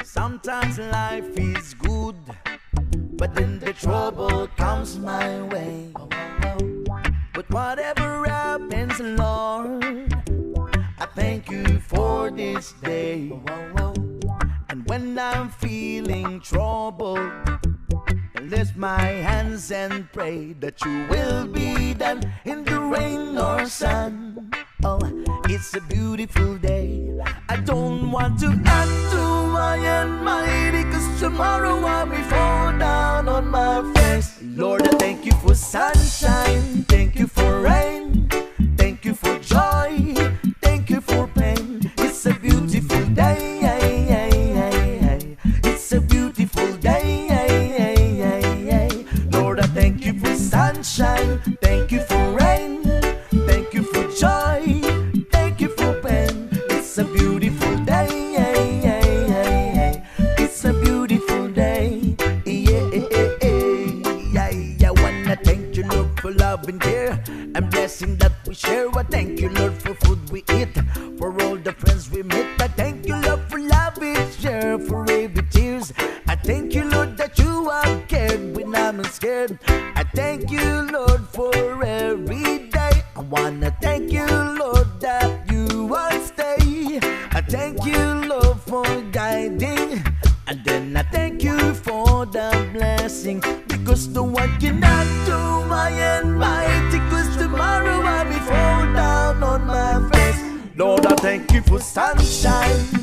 Sometimes life is good, but then the trouble comes my way. But whatever happens, Lord, I thank you for this day. And when I'm feeling troubled, I lift my hands and pray that you will be done in the rain or sun. Oh, it's a beautiful day. I don't want to add to my anxiety, 'cause tomorrow I'll be fall down on my face. Lord, I thank you for sunshine, thank you for rain, thank you for joy, thank you for pain. It's a beautiful day. It's a beautiful day. Lord, I thank you for sunshine, thank you for rain, thank you for joy, thank you for pain. It's a beautiful day. It's a beautiful day. I wanna thank you, Lord, for love and care and blessing that we share. I thank you, Lord, for food we eat, for all the friends we meet. I thank you, Lord, for love we share, for every tears. I thank you, Lord, that you have cared when I'm scared. I thank you, Lord, for every day. I wanna thank you, Lord, that you will stay. I thank you, Lord, for guiding. And then I thank you for the blessing, because no one cannot do my almighty, 'cause tomorrow I'll be fall down on my face. Lord, I thank you for sunshine,